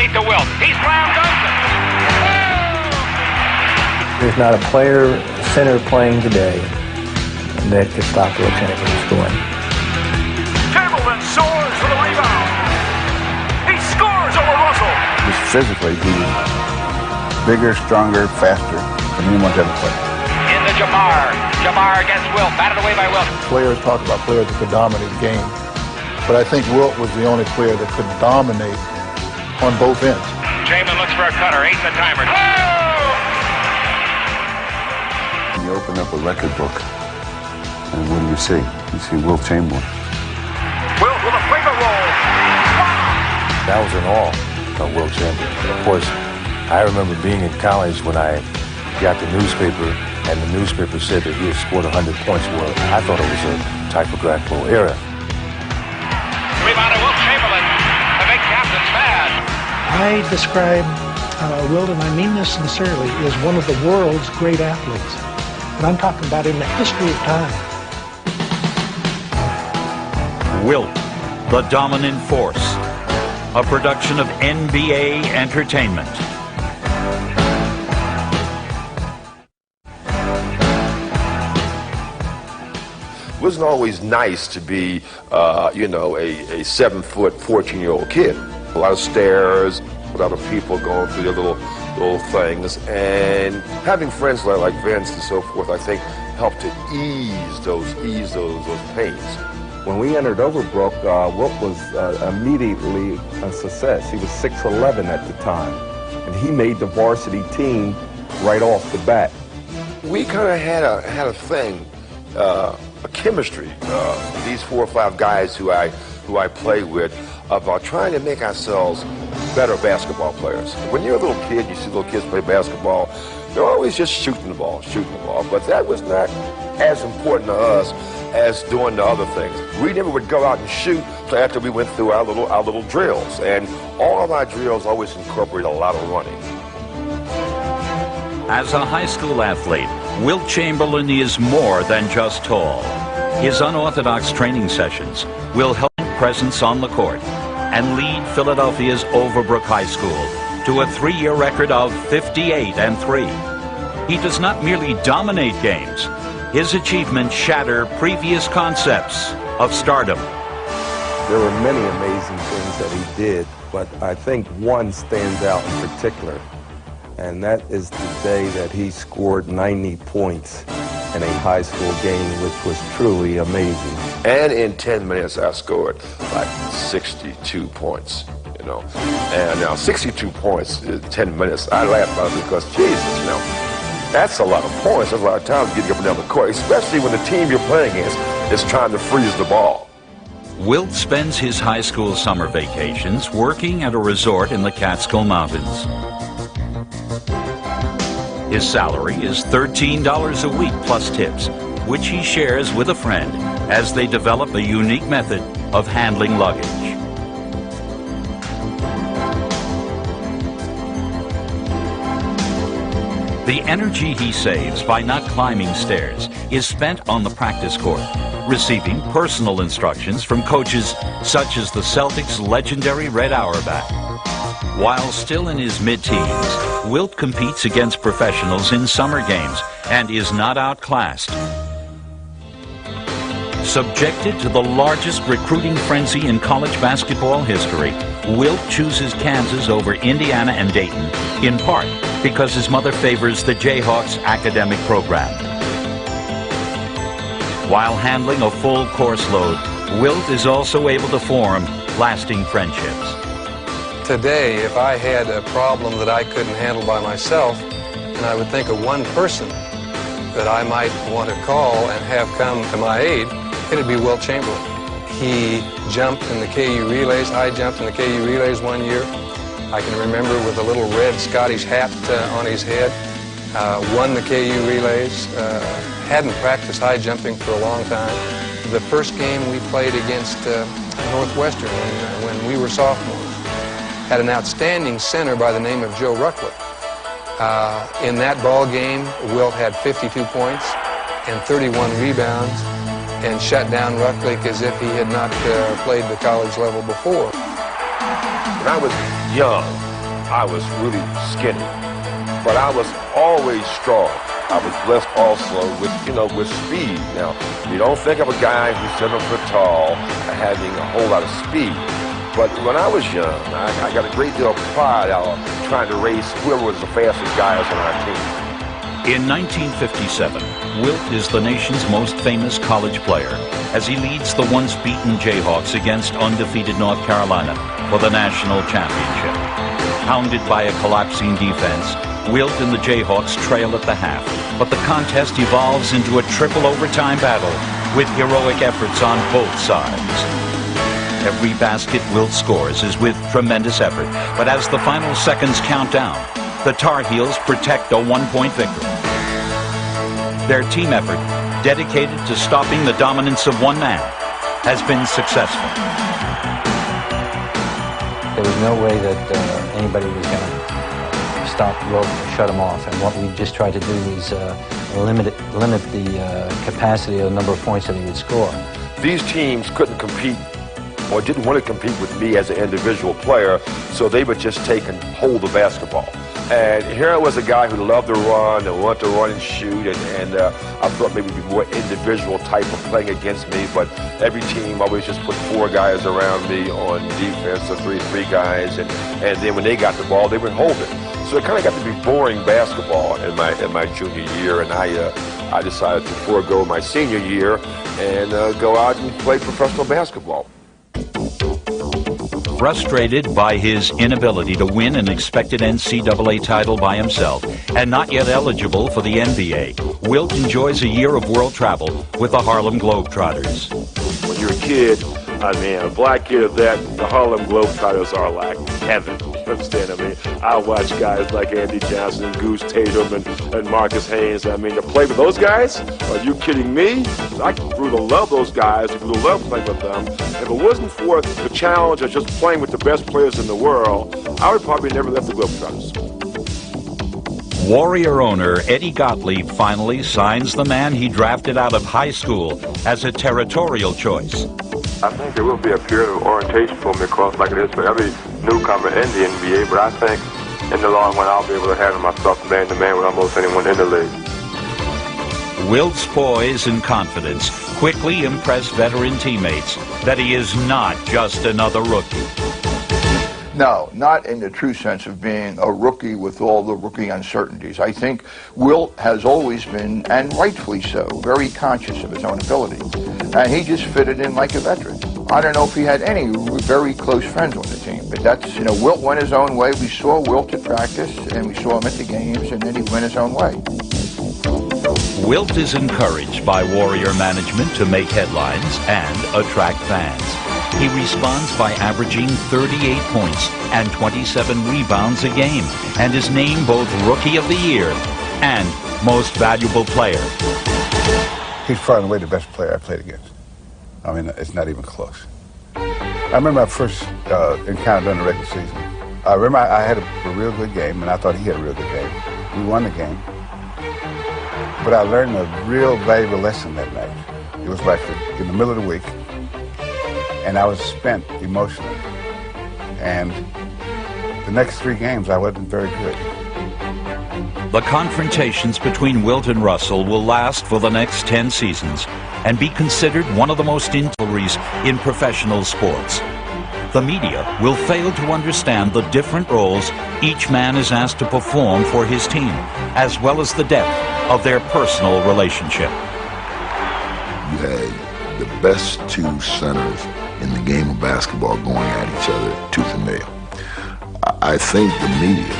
underneath to Wilt. He slam dunks it. There's not a player, center playing today that could stop Wilt Chamberlain from scoring. Chamberlain soars for the rebound. He scores over Russell. Just physically, he was bigger, stronger, faster than anyone's ever played. In the Jabbar. Jabbar against Wilt. Batted away by Wilt. Players talk about players that could dominate games, but I think Wilt was the only player that could dominate on both ends. Chamberlain looks for a cutter. 8 the timer. Oh! You open up a record book, and what do you see? You see Wilt Chamberlain. Wilt with a finger roll. Wow! That was in awe of Wilt Chamberlain. Of course, I remember being in college when I got the newspaper, and the newspaper said that he had scored 100 points. Well, I thought it was a typographical error. Rebound of Wilt Chamberlain. The big captain's mad. I describe Wilt, and I mean this sincerely, as one of the world's great athletes. And I'm talking about in the history of time. Wilt, the dominant force. A production of NBA Entertainment. It wasn't always nice to be, you know, a 7-foot, 14-year-old kid. A lot of stairs, a lot of people going through their little things, and having friends like Vince and so forth, I think, helped to ease those pains. When we entered Overbrook, Wilt was immediately a success. He was 6'11" at the time, and he made the varsity team right off the bat. We kind of had a thing, a chemistry. These 4 or 5 guys who I play with, about trying to make ourselves better basketball players. When you're a little kid, you see little kids play basketball, they're always just shooting the ball. But that was not as important to us as doing the other things. We never would go out and shoot until after we went through our little drills. And all of our drills always incorporate a lot of running. As a high school athlete, Wilt Chamberlain is more than just tall. His unorthodox training sessions will help his presence on the court and lead Philadelphia's Overbrook High School to a 3-year record of 58-3. He does not merely dominate games. His achievements shatter previous concepts of stardom. There were many amazing things that he did, but I think one stands out in particular, and that is the day that he scored 90 points in a high school game, which was truly amazing. And in 10 minutes, I scored like 62 points, you know. And now 62 points in 10 minutes, I laugh about it because, Jesus, you know, that's a lot of points. That's a lot of time getting up and down the court, especially when the team you're playing against is trying to freeze the ball. Wilt spends his high school summer vacations working at a resort in the Catskill Mountains. His salary is $13 a week plus tips, which he shares with a friend as they develop a unique method of handling luggage. The energy he saves by not climbing stairs is spent on the practice court, receiving personal instructions from coaches such as the Celtics' legendary Red Auerbach. While still in his mid-teens, Wilt competes against professionals in summer games and is not outclassed. Subjected to the largest recruiting frenzy in college basketball history, Wilt chooses Kansas over Indiana and Dayton, in part because his mother favors the Jayhawks' academic program. While handling a full course load, Wilt is also able to form lasting friendships. Today, if I had a problem that I couldn't handle by myself, and I would think of one person that I might want to call and have come to my aid, it'd be Wilt Chamberlain. He jumped in the KU relays. I jumped in the KU relays one year. I can remember with a little red Scottish hat on his head. Won the KU relays. Hadn't practiced high jumping for a long time. The first game we played against Northwestern when we were sophomores had an outstanding center by the name of Joe Ruckler. In that ball game, Wilt had 52 points and 31 rebounds and shut down Rucklick as if he had not played the college level before. When I was young, I was really skinny, but I was always strong. I was blessed also with, with speed. Now, you don't think of a guy who's 7 foot tall having a whole lot of speed. But when I was young, I got a great deal of pride out of trying to race whoever was the fastest guys on our team. In 1957, Wilt is the nation's most famous college player as he leads the once-beaten Jayhawks against undefeated North Carolina for the national championship. Hounded by a collapsing defense, Wilt and the Jayhawks trail at the half, but the contest evolves into a triple overtime battle with heroic efforts on both sides. Every basket Wilt scores is with tremendous effort, but as the final seconds count down, the Tar Heels protect a one-point victory. Their team effort, dedicated to stopping the dominance of one man, has been successful. There was no way that anybody was going to stop Wilt or shut him off. And what we just tried to do is limit the capacity of the number of points that he would score. These teams couldn't compete or didn't want to compete with me as an individual player, so they would just take and hold the basketball. And here was a guy who loved to run and wanted to run and shoot, and I thought maybe it'd be more individual type of playing against me, but every team always just put 4 guys around me on defense, or three guys, and then when they got the ball, they would hold it. So it kind of got to be boring basketball in my junior year, and I decided to forego my senior year and go out and play professional basketball. Frustrated by his inability to win an expected NCAA title by himself and not yet eligible for the NBA, Wilt enjoys a year of world travel with the Harlem Globetrotters. When you're a kid, I mean, a black kid of that, the Harlem Globetrotters are like heaven. You understand? I mean, I watch guys like Andy Johnson and Goose Tatum and Marcus Haynes. I mean, to play with those guys? Are you kidding me? I grew to love those guys. I grew to love playing with them. If it wasn't for the challenge of just playing with the best players in the world, I would probably never left the Globetrotters. Warrior owner Eddie Gottlieb finally signs the man he drafted out of high school as a territorial choice. I think there will be a period of orientation for me, of course, like it is for every newcomer in the NBA, but I think in the long run I'll be able to handle myself man-to-man with almost anyone in the league. Wilt's poise and confidence quickly impress veteran teammates that he is not just another rookie. No, not in the true sense of being a rookie with all the rookie uncertainties. I think Wilt has always been, and rightfully so, very conscious of his own ability. And he just fitted in like a veteran. I don't know if he had any very close friends on the team, but that's, Wilt went his own way. We saw Wilt at practice, and we saw him at the games, and then he went his own way. Wilt is encouraged by Warrior management to make headlines and attract fans. He responds by averaging 38 points and 27 rebounds a game, and is named both Rookie of the Year and Most Valuable Player. He's far and away the best player I played against. I mean, it's not even close. I remember our first encounter during the regular season. I remember I had a real good game, and I thought he had a real good game. We won the game. But I learned a real valuable lesson that night. It was like in the middle of the week, and I was spent emotionally. And the next 3 games, I wasn't very good. The confrontations between Wilt and Russell will last for the next 10 seasons and be considered one of the most intense rivalries in professional sports. The media will fail to understand the different roles each man is asked to perform for his team, as well as the depth of their personal relationship. You had the best 2 centers in the game of basketball going at each other tooth and nail. I think the media,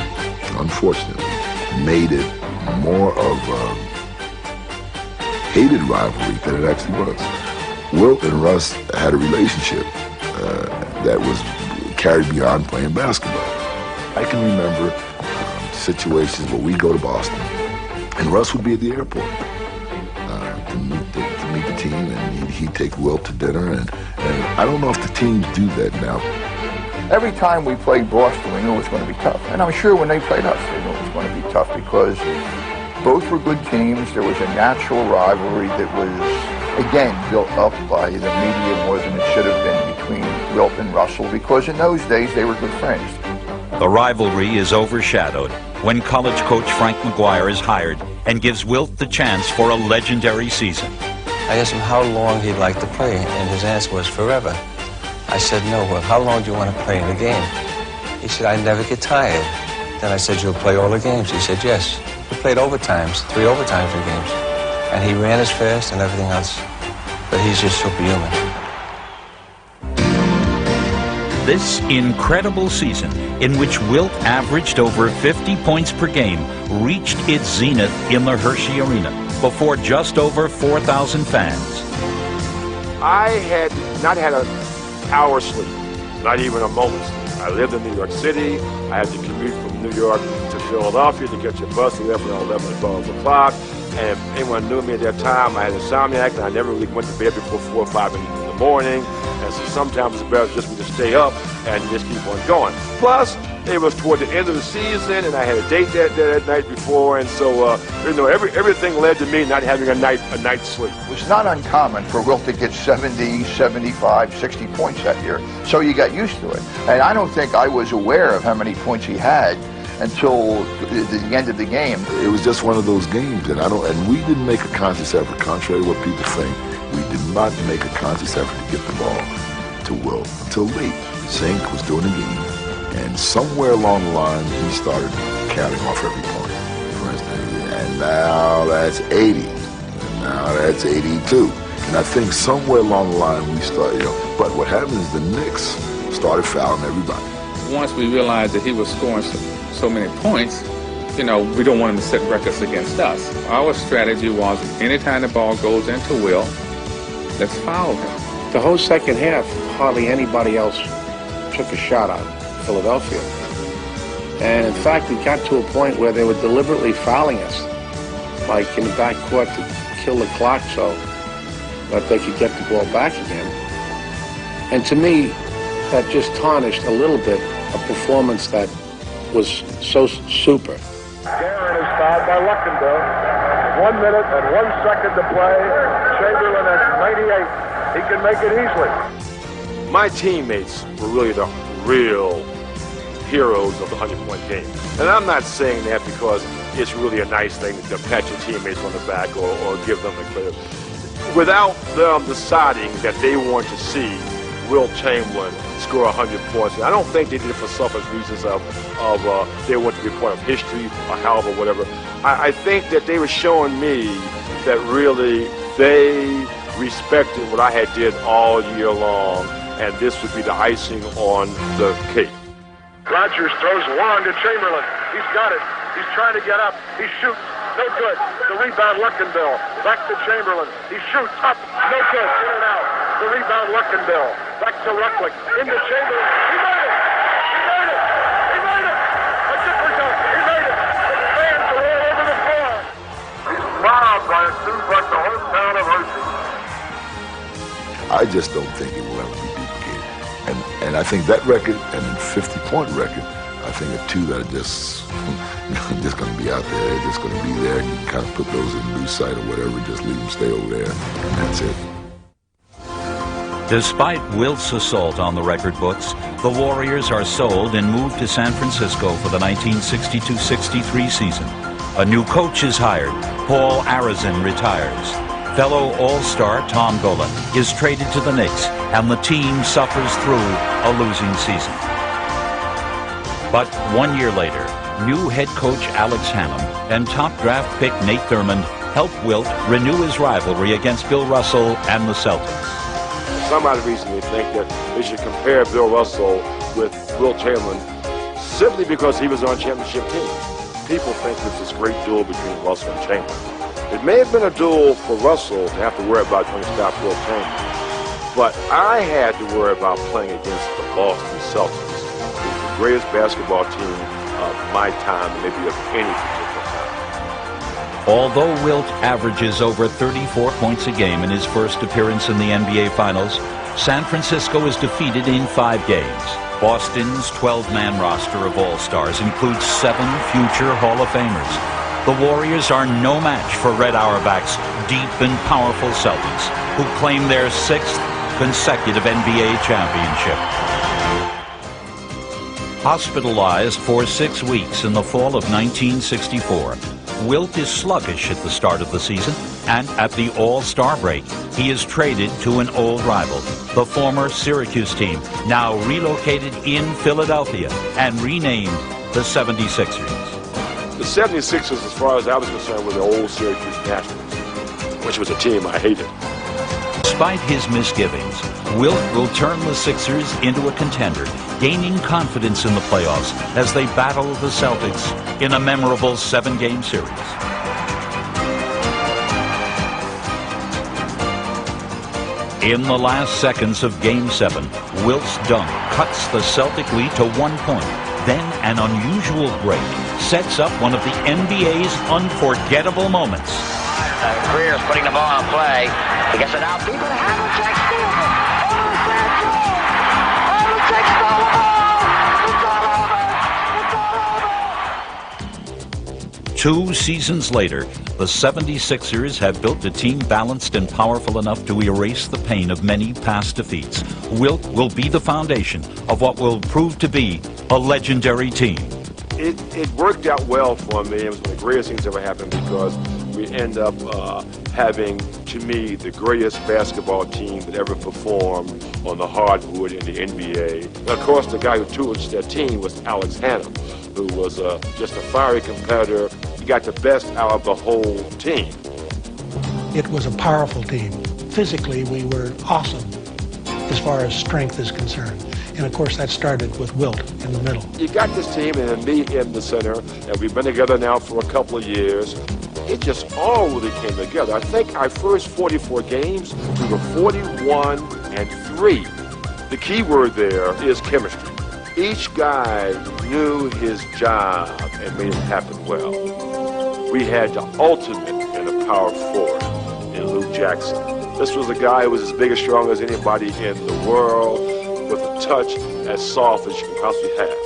unfortunately, made it more of a hated rivalry than it actually was. Wilt and Russ had a relationship that was carried beyond playing basketball. I can remember situations where we'd go to Boston, and Russ would be at the airport to meet the team, and he'd take Wilt to dinner, and I don't know if the teams do that now. Every time we played Boston, we knew it was going to be tough. And I'm sure when they played us, they knew it was going to be tough because both were good teams. There was a natural rivalry that was, again, built up by the media more than it should have been between Wilt and Russell, because in those days they were good friends. The rivalry is overshadowed when college coach Frank McGuire is hired and gives Wilt the chance for a legendary season. I asked him how long he'd like to play, and his answer was forever. I said, no, well, how long do you want to play in the game? He said, I never get tired. Then I said, you'll play all the games? He said, yes. He played overtimes, 3 overtimes in games. And he ran as fast and everything else. But he's just superhuman. This incredible season, in which Wilt averaged over 50 points per game, reached its zenith in the Hershey Arena before just over 4,000 fans. I had not had an hour's sleep, not even a moment's sleep. I lived in New York City. I had to commute from New York to Philadelphia to catch a bus to 11 or 12 o'clock. And if anyone knew me at that time, I had insomniac, and I never really went to bed before 4 or 5 in the morning. And so sometimes it's better just to stay up and just keep on going. Plus, it was toward the end of the season, and I had a date that night before, and so everything led to me not having a night's sleep. It was not uncommon for Wilt to get 70, 75, 60 points that year, so you got used to it. And I don't think I was aware of how many points he had until the end of the game. It was just one of those games, and we didn't make a conscious effort, contrary to what people think. We did not make a conscious effort to get the ball to Wilt until late. Zink was doing the game, and somewhere along the line, he started counting off every point, for instance. And now that's 80, and now that's 82. And I think somewhere along the line, we started, but what happened is the Knicks started fouling everybody. Once we realized that he was scoring so many points, we don't want him to set records against us. Our strategy was, anytime the ball goes into Wilt, let's foul him. The whole second half, hardly anybody else took a shot on Philadelphia. And in fact, it got to a point where they were deliberately fouling us, like in the backcourt to kill the clock so that they could get the ball back again. And to me, that just tarnished a little bit a performance that was so super. Garen is fouled by Luckenbill. 1 minute and 1 second to play. Chamberlain at 98. He can make it easily. My teammates were really the real heroes of the 100-point game. And I'm not saying that because it's really a nice thing to pat your teammates on the back or give them the credit. Without them deciding that they want to see Wilt Chamberlain score 100 points, and I don't think they did it for selfish reasons of they want to be part of history or however, whatever. I think that they were showing me that really they respected what I had did all year long, and this would be the icing on the cake. Rodgers throws long to Chamberlain. He's got it. He's trying to get up. He shoots. No good. The rebound, Luckenbill. Back to Chamberlain. He shoots up. No good. In and out. The rebound, Luckenbill. Back to Rucklick. Into Chamberlain. He made it. He made it. He made it. A different dunk. He made it. The fans are all over the floor. He's proud by it seems like the hometown of Hershey. I just don't think it will ever be duplicated. And I think that record and the 50-point record, I think are two that are just going to be out there. They're just going to be there, and you can kind of put those in loose sight or whatever, just leave them stay over there, and that's it. Despite Wilt's assault on the record books, the Warriors are sold and moved to San Francisco for the 1962-63 season. A new coach is hired. Paul Arizin retires. Fellow All-Star Tom Golan is traded to the Knicks, and the team suffers through a losing season. But 1 year later, new head coach Alex Hannum and top draft pick Nate Thurmond helped Wilt renew his rivalry against Bill Russell and the Celtics. Some odd reason they think that they should compare Bill Russell with Wilt Chamberlain simply because he was on championship team. People think there's this great duel between Russell and Chamberlain. It may have been a duel for Russell to have to worry about trying to stop Wilt Chamberlain, but I had to worry about playing against the Boston Celtics, who was the greatest basketball team of my time, maybe of any particular time. Although Wilt averages over 34 points a game in his first appearance in the NBA Finals, San Francisco is defeated in 5 games. Boston's 12-man roster of All-Stars includes 7 future Hall of Famers. The Warriors are no match for Red Auerbach's deep and powerful Celtics, who claim their 6th consecutive NBA championship. Hospitalized for 6 weeks in the fall of 1964, Wilt is sluggish at the start of the season, and at the All-Star break, he is traded to an old rival, the former Syracuse team, now relocated in Philadelphia and renamed the 76ers. The 76ers, as far as I was concerned, were the old Syracuse Nationals, which was a team I hated. Despite his misgivings, Wilt will turn the Sixers into a contender, gaining confidence in the playoffs as they battle the Celtics in a memorable 7-game series. In the last seconds of Game 7, Wilt's dunk cuts the Celtic lead to 1 point. Then an unusual break sets up one of the NBA's unforgettable moments. Greer's putting the ball on play. He gets it out. People Havlicek steals it. Havlicek stole the ball. It's all over. 2 seasons later, the 76ers have built a team balanced and powerful enough to erase the pain of many past defeats. Wilt will be the foundation of what will prove to be a legendary team. It worked out well for me. It was one of the greatest things that ever happened because we end up having, to me, the greatest basketball team that ever performed on the hardwood in the NBA. And of course, the guy who tutored that team was Alex Hannum, who was just a fiery competitor. He got the best out of the whole team. It was a powerful team. Physically, we were awesome as far as strength is concerned. And of course, that started with Wilt in the middle. You got this team and me in the center, and we've been together now for a couple of years. It just all really came together. I think our first 44 games, we were 41-3. The key word there is chemistry. Each guy knew his job and made it happen well. We had the ultimate in a power forward in Luke Jackson. This was a guy who was as big and strong as anybody in the world, with a touch as soft as you can possibly have.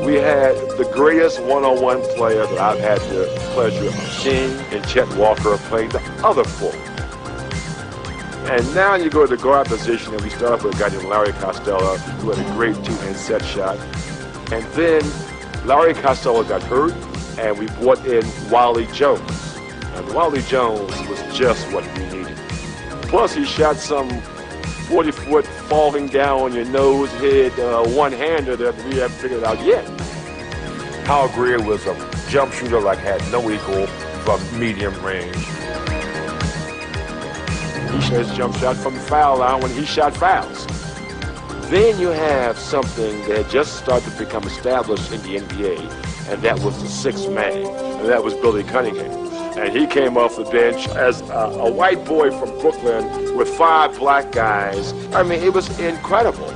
We had the greatest one-on-one player that I've had the pleasure of seeing in Chet Walker playing the other forward. And now you go to the guard position, and we start off with a guy named Larry Costello, who had a great 2-hand set shot. And then Larry Costello got hurt, and we brought in Wally Jones. And Wally Jones was just what we needed. Plus, he shot some 40-foot falling down on your nose, head, one-hander that we haven't figured out yet. Hal Greer was a jump shooter like had no equal from medium range. He shot his jump shot from the foul line when he shot fouls. Then you have something that just started to become established in the NBA, and that was the sixth man, and that was Billy Cunningham. And he came off the bench as a white boy from Brooklyn with 5 black guys. I mean, it was incredible.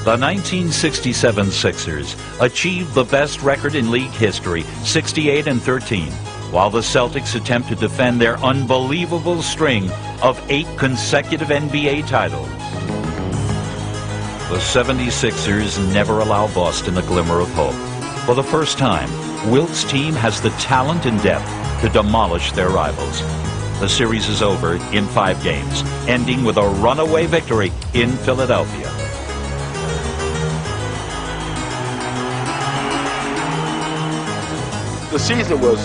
The 1967 Sixers achieved the best record in league history, 68-13, while the Celtics attempt to defend their unbelievable string of 8 consecutive NBA titles. The 76ers never allow Boston a glimmer of hope. For the first time, Wilt's team has the talent and depth to demolish their rivals. The series is over in 5 games, ending with a runaway victory in Philadelphia. The season was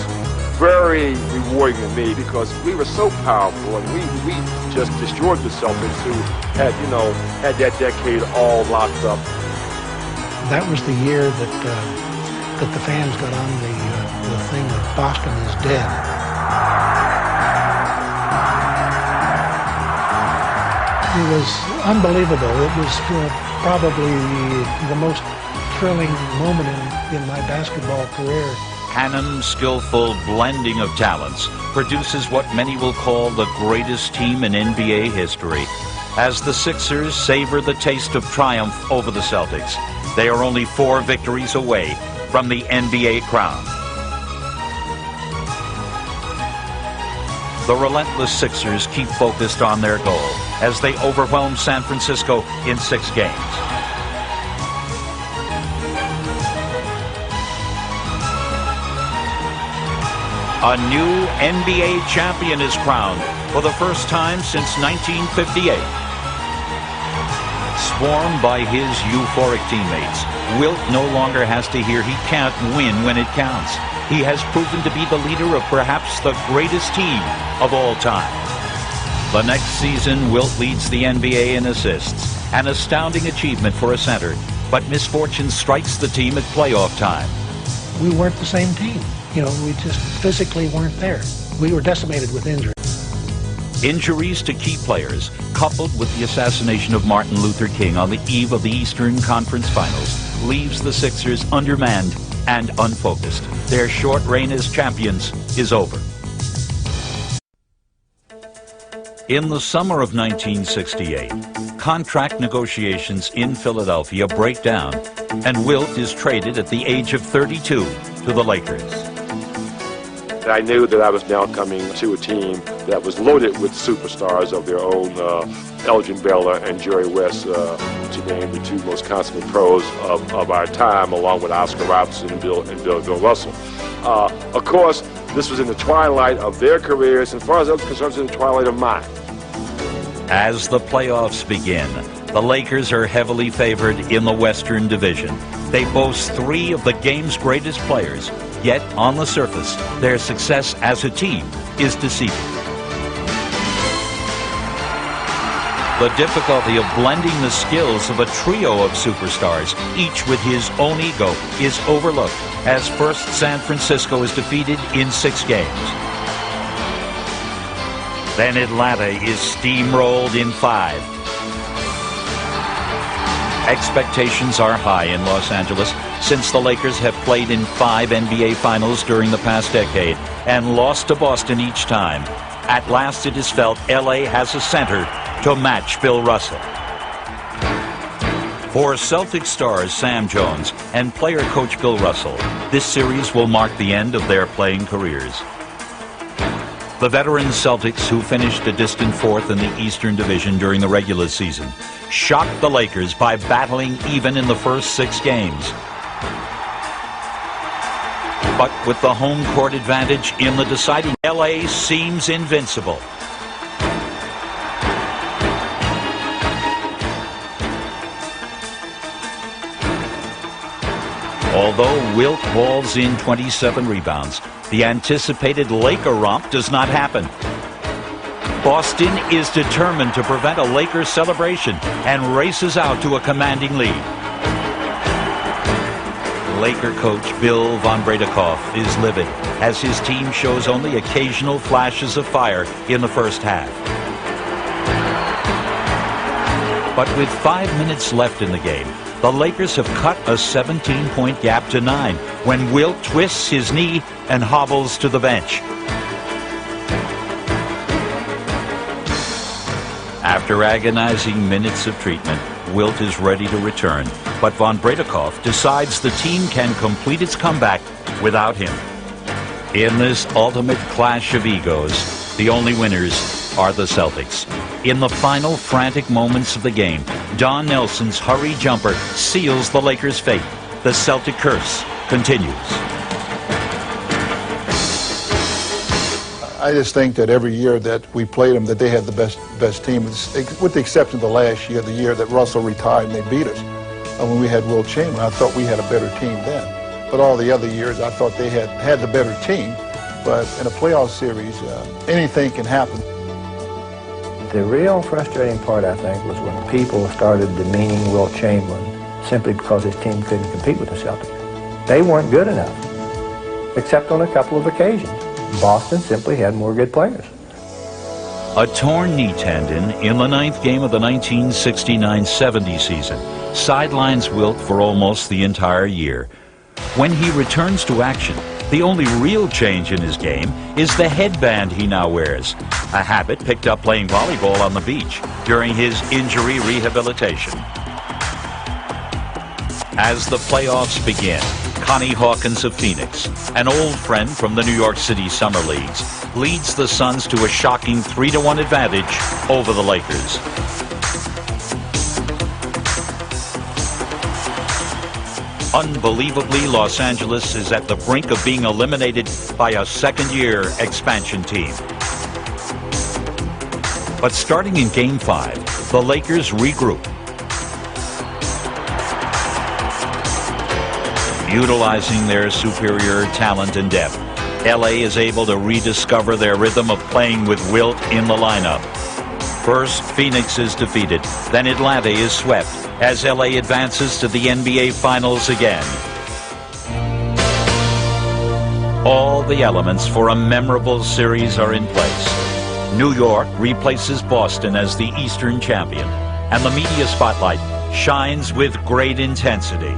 very rewarding to me because we were so powerful, and we just destroyed the Celtics, who had, had that decade all locked up. That was the year that the fans got on the thing that Boston is dead. It was unbelievable. It was probably the most thrilling moment in my basketball career. Hannum's skillful blending of talents produces what many will call the greatest team in NBA history. As the Sixers savor the taste of triumph over the Celtics, they are only 4 victories away from the NBA crown. The relentless Sixers keep focused on their goal as they overwhelm San Francisco in 6 games. A new NBA champion is crowned for the first time since 1958. Swarmed by his euphoric teammates, Wilt no longer has to hear he can't win when it counts. He has proven to be the leader of perhaps the greatest team of all time. The next season, Wilt leads the NBA in assists, an astounding achievement for a center, but misfortune strikes the team at playoff time. We weren't the same team. You know, we just physically weren't there. We were decimated with injury. Injuries to key players, coupled with the assassination of Martin Luther King on the eve of the Eastern Conference Finals, leaves the Sixers undermanned and unfocused. Their short reign as champions is over. In the summer of 1968, contract negotiations in Philadelphia break down, and Wilt is traded at the age of 32 to the Lakers. I knew that I was now coming to a team that was loaded with superstars of their own, Elgin, Baylor, and Jerry West, to name the two most consummate pros of our time, along with Oscar Robertson and Bill Russell. Of course, this was in the twilight of their careers, and as far as I was concerned, it was in the twilight of mine. As the playoffs begin, the Lakers are heavily favored in the Western Division. They boast three of the game's greatest players, yet on the surface, their success as a team is deceiving. The difficulty of blending the skills of a trio of superstars, each with his own ego, is overlooked as first San Francisco is defeated in 6 games. Then Atlanta is steamrolled in 5. Expectations are high in Los Angeles since the Lakers have played in 5 NBA Finals during the past decade and lost to Boston each time. At last it is felt LA has a center to match Bill Russell. For Celtic stars Sam Jones and player coach Bill Russell, this series will mark the end of their playing careers. The veteran Celtics, who finished a distant 4th in the Eastern Division during the regular season, shocked the Lakers by battling even in the first 6 games. But with the home court advantage in the deciding, LA seems invincible. Although Wilt hauls in 27 rebounds, the anticipated Laker romp does not happen. Boston is determined to prevent a Lakers celebration and races out to a commanding lead. Laker coach Bill von Bredekoff is livid as his team shows only occasional flashes of fire in the first half. But with 5 minutes left in the game, the Lakers have cut a 17-point gap to 9 when Wilt twists his knee and hobbles to the bench. After agonizing minutes of treatment, Wilt is ready to return, but von Bredekoff decides the team can complete its comeback without him. In this ultimate clash of egos, the only winners are the Celtics. In the final frantic moments of the game, Don Nelson's hurry jumper seals the Lakers' fate. The Celtic curse continues. I just think that every year that we played them, that they had the best team, with the exception of the last year, the year that Russell retired and they beat us. When we had Wilt Chamberlain, I thought we had a better team then. But all the other years, I thought they had the better team. But in a playoff series, anything can happen. The real frustrating part, I think, was when people started demeaning Wilt Chamberlain simply because his team couldn't compete with the Celtics. They weren't good enough, except on a couple of occasions. Boston simply had more good players. A torn knee tendon in the 9th game of the 1969-70 season sidelines Wilt for almost the entire year. When he returns to action, the only real change in his game is the headband he now wears, a habit picked up playing volleyball on the beach during his injury rehabilitation. As the playoffs begin, Connie Hawkins of Phoenix, an old friend from the New York City Summer Leagues, leads the Suns to a shocking 3-1 advantage over the Lakers. Unbelievably, Los Angeles is at the brink of being eliminated by a second-year expansion team. But starting in Game 5, the Lakers regroup. Utilizing their superior talent and depth, LA is able to rediscover their rhythm of playing with Wilt in the lineup. First, Phoenix is defeated, then Atlanta is swept as LA advances to the NBA Finals again. All the elements for a memorable series are in place. New York replaces Boston as the Eastern champion, and the media spotlight shines with great intensity.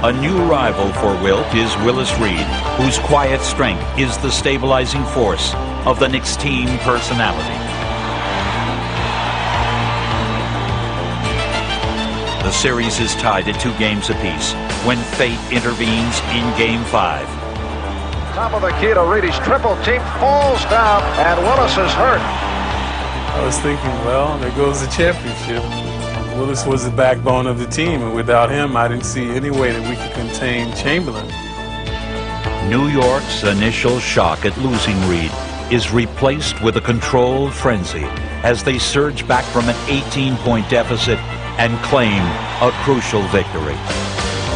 A new rival for Wilt is Willis Reed, whose quiet strength is the stabilizing force of the Knicks team personality. The series is tied at 2 games apiece when fate intervenes in Game 5. Top of the key to Reed. His triple team falls down, and Willis is hurt. I was thinking, well, there goes the championship. Willis was the backbone of the team, and without him, I didn't see any way that we could contain Chamberlain. New York's initial shock at losing Reed is replaced with a controlled frenzy as they surge back from an 18-point deficit and claim a crucial victory.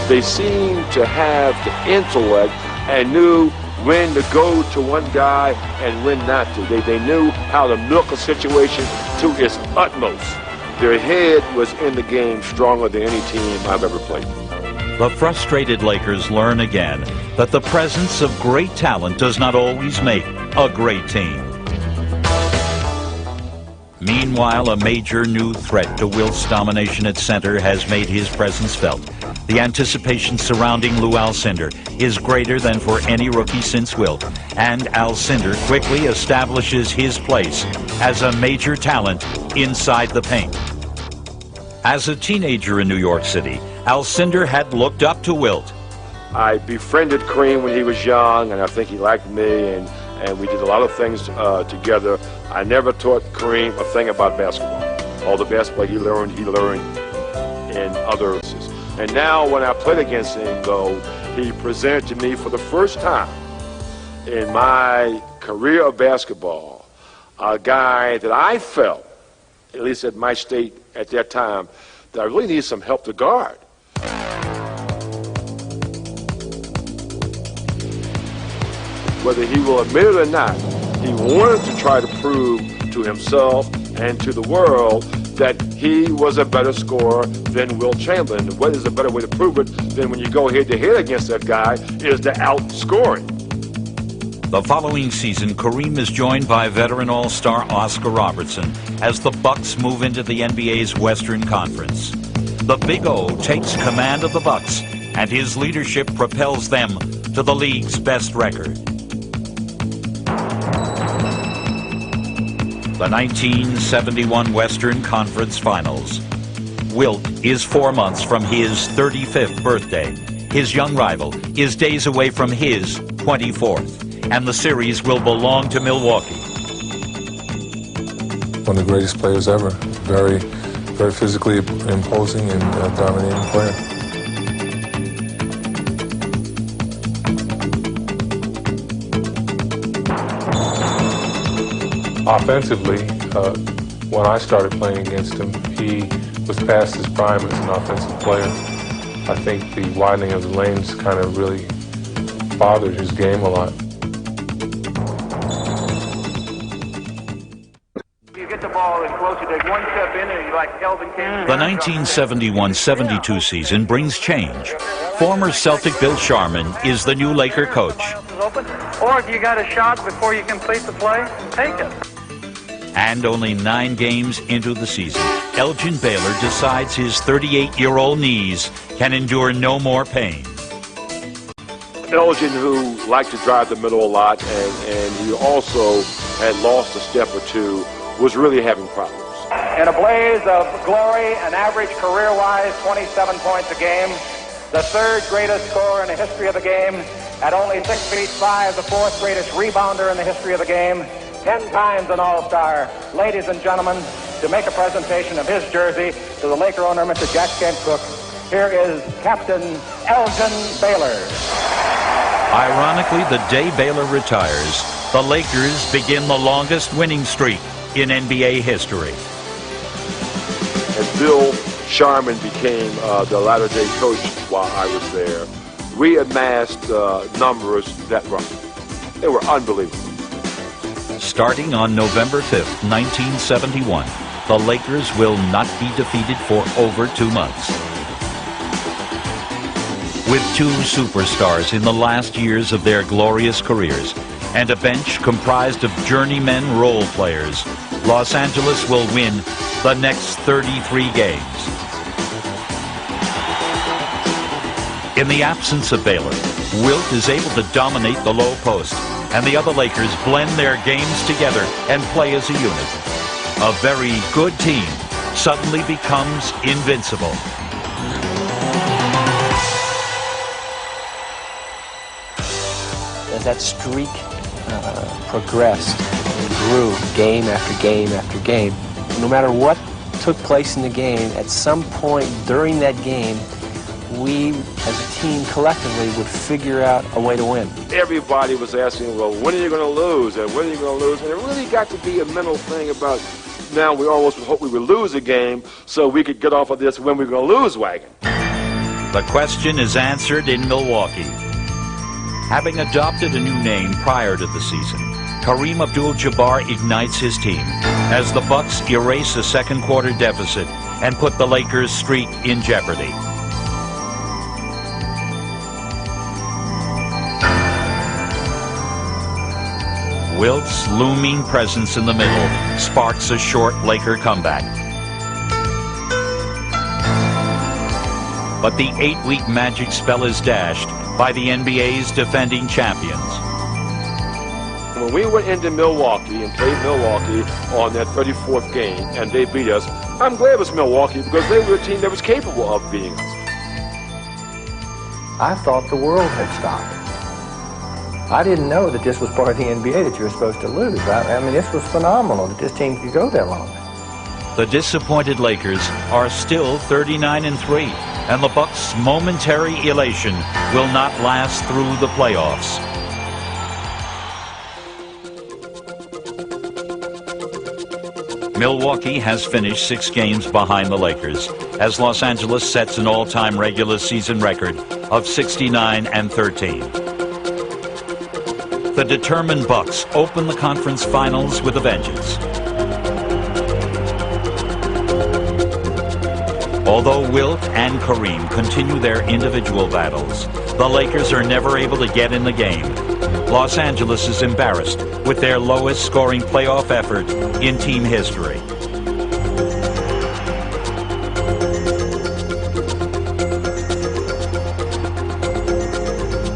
They seem to have the intellect and knew when to go to one guy and when not to. They knew how to milk a situation to its utmost. Their head was in the game stronger than any team I've ever played. The frustrated Lakers learn again that the presence of great talent does not always make a great team. Meanwhile, a major new threat to Wilt's domination at center has made his presence felt. The anticipation surrounding Lou Alcindor is greater than for any rookie since Wilt, and Alcindor quickly establishes his place as a major talent inside the paint. As a teenager in New York City, Alcindor had looked up to Wilt. I befriended Kareem when he was young, and I think he liked me, and we did a lot of things together. I never taught Kareem a thing about basketball. All the basketball he learned in other. And now when I played against him, though, he presented to me for the first time in my career of basketball a guy that I felt, at least at my state at that time, that I really needed some help to guard. Whether he will admit it or not, he wanted to try to prove to himself and to the world that he was a better scorer than Wilt Chamberlain. What is a better way to prove it than when you go head-to-head against that guy is the outscoring. The following season, Kareem is joined by veteran all-star Oscar Robertson as the Bucks move into the NBA's Western Conference. The Big O takes command of the Bucks, and his leadership propels them to the league's best record. The 1971 Western Conference Finals. Wilt is 4 months from his 35th birthday. His young rival is days away from his 24th, and the series will belong to Milwaukee. One of the greatest players ever. Very, very physically imposing and dominating player. Offensively, when I started playing against him, he was past his prime as an offensive player. I think the widening of the lanes kind of really bothered his game a lot. You get the ball as close, you take one step in and you're like Elgin. The 1971-72 season brings change. Former Celtic Bill Sharman is the new Laker coach. Or if you got a shot before you complete the play, take it. And only 9 games into the season, Elgin Baylor decides his 38-year-old knees can endure no more pain. Elgin, who liked to drive the middle a lot, and he also had lost a step or two, was really having problems. In a blaze of glory, an average career-wise 27 points a game, the 3rd greatest scorer in the history of the game, at only 6'5", the 4th greatest rebounder in the history of the game, 10 times an All-Star. Ladies and gentlemen, to make a presentation of his jersey to the Laker owner, Mr. Jack Kent Cook, here is Captain Elgin Baylor. Ironically, the day Baylor retires, the Lakers begin the longest winning streak in NBA history. And Bill Sharman became the latter-day coach while I was there. We amassed numbers that were unbelievable. Starting on November 5th, 1971, the Lakers will not be defeated for over 2 months. With 2 superstars in the last years of their glorious careers and a bench comprised of journeymen role players, Los Angeles will win the next 33 games. In the absence of Baylor, Wilt is able to dominate the low post, and the other Lakers blend their games together and play as a unit. A very good team suddenly becomes invincible. As that streak progressed and grew game after game after game, no matter what took place in the game, at some point during that game, we as a team collectively would figure out a way to win. Everybody was asking, well, when are you going to lose? And when are you going to lose? And it really got to be a mental thing about now we almost hope we would lose a game so we could get off of this when we're going to lose wagon. The question is answered in Milwaukee. Having adopted a new name prior to the season, Kareem Abdul-Jabbar ignites his team as the Bucks erase a second quarter deficit and put the Lakers' streak in jeopardy. Wilt's looming presence in the middle sparks a short Laker comeback. But the 8-week magic spell is dashed by the NBA's defending champions. When we went into Milwaukee and played Milwaukee on that 34th game and they beat us, I'm glad it was Milwaukee because they were a team that was capable of beating us. I thought the world had stopped. I didn't know that this was part of the NBA that you were supposed to lose. I mean, this was phenomenal that this team could go that long. The disappointed Lakers are still 39-3, and the Bucks' momentary elation will not last through the playoffs. Milwaukee has finished 6 games behind the Lakers, as Los Angeles sets an all-time regular season record of 69-13. The determined Bucks open the conference finals with a vengeance. Although Wilt and Kareem continue their individual battles, the Lakers are never able to get in the game. Los Angeles is embarrassed with their lowest scoring playoff effort in team history.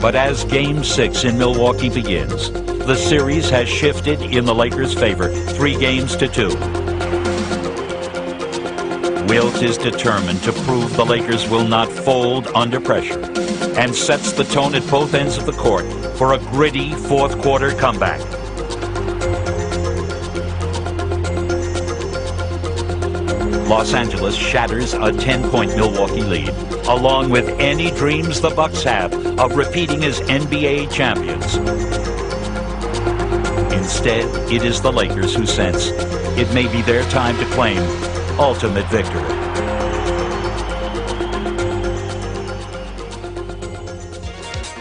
But as Game 6 in Milwaukee begins, the series has shifted in the Lakers' favor, 3 games to 2. Wilt is determined to prove the Lakers will not fold under pressure and sets the tone at both ends of the court for a gritty fourth quarter comeback. Los Angeles shatters a 10-point Milwaukee lead, along with any dreams the Bucks have of repeating as NBA champions. Instead, it is the Lakers who sense it may be their time to claim ultimate victory.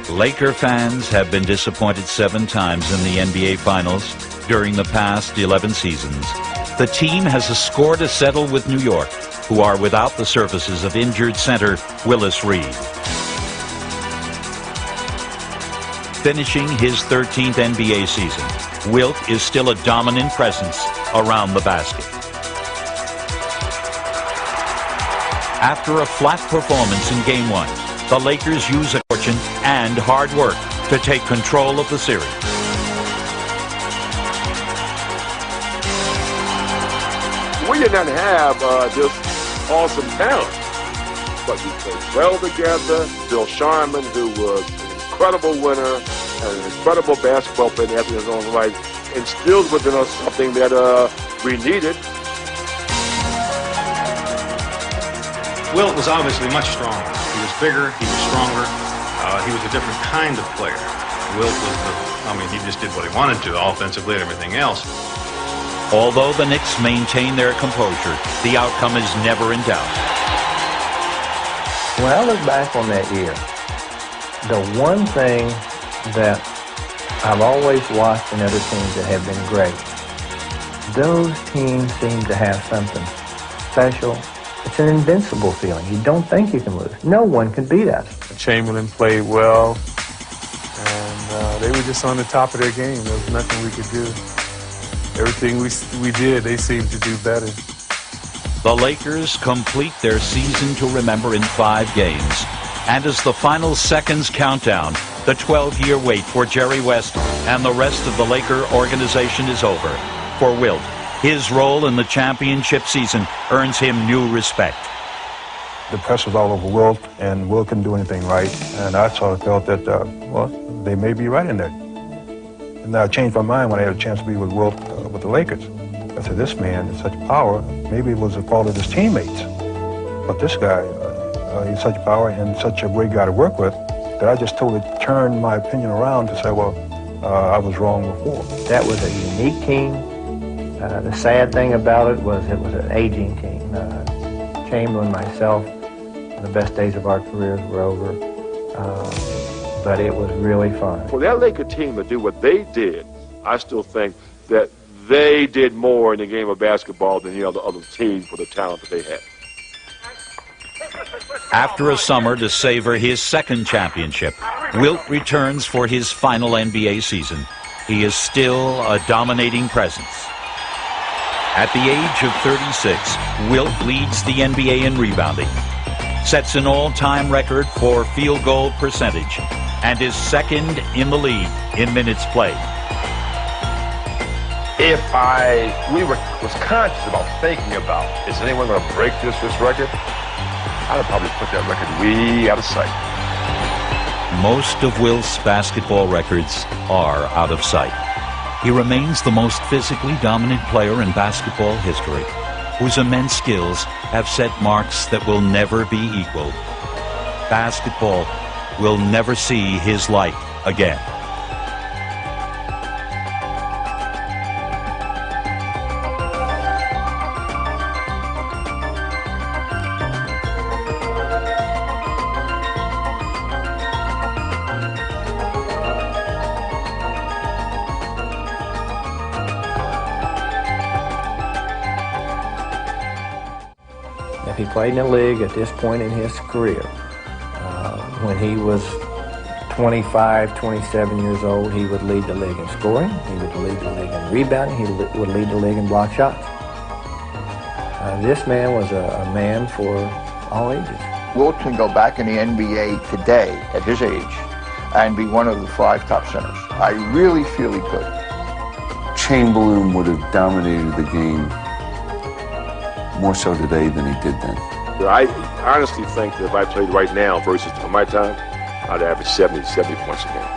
Laker fans have been disappointed 7 times in the NBA Finals during the past 11 seasons. The team has a score to settle with New York, who are without the services of injured center Willis Reed. Finishing his 13th NBA season, Wilt is still a dominant presence around the basket. After a flat performance in Game 1, the Lakers use a fortune and hard work to take control of the series. We did not have this awesome talent, but we played well together. Bill Sharman, who was an incredible winner and an incredible basketball player in his own right, instilled within us something that we needed. Wilt was obviously much stronger. He was bigger, he was stronger, he was a different kind of player. Wilt was he just did what he wanted to, offensively and everything else. Although the Knicks maintain their composure, the outcome is never in doubt. When I look back on that year, the one thing that I've always watched in other teams that have been great, those teams seem to have something special. It's an invincible feeling. You don't think you can lose. No one can beat us. Chamberlain played well, and they were just on the top of their game. There was nothing we could do. Everything we did, they seemed to do better. The Lakers complete their season to remember in 5 games. And as the final seconds count down, the 12-year wait for Jerry West and the rest of the Laker organization is over. For Wilt, his role in the championship season earns him new respect. The press was all over Wilt, and Wilt couldn't do anything right. And I sort of felt that, well, they may be right in there. And I changed my mind when I had a chance to be with Wilt with the Lakers. I said, this man is such power. Maybe it was the fault of his teammates. But this guy, he's such power and such a great guy to work with that I just totally turned my opinion around to say, well, I was wrong before. That was a unique team. The sad thing about it was an aging team. Chamberlain, myself, the best days of our careers were over. But it was really fun. For that Laker team to do what they did, I still think that they did more in the game of basketball than the other teams with the talent that they had. After a summer to savor his second championship, Wilt returns for his final NBA season. He is still a dominating presence. At the age of 36, Wilt leads the NBA in rebounding, sets an all-time record for field goal percentage, and is second in the league in minutes played. If was conscious about thinking about, is anyone going to break this record? I'd have probably put that record way out of sight. Most of Wilt's basketball records are out of sight. He remains the most physically dominant player in basketball history, whose immense skills have set marks that will never be equaled. Basketball will never see his like again. If he played in the league at this point in his career, when he was 25, 27 years old, he would lead the league in scoring, he would lead the league in rebounding, he would lead the league in block shots. This man was a man for all ages. Wilt can go back in the NBA today at his age and be one of the 5 top centers. I really feel he could. Chamberlain would have dominated the game more so today than he did then. I honestly think that if I played right now versus my time, I'd average 70 points a game.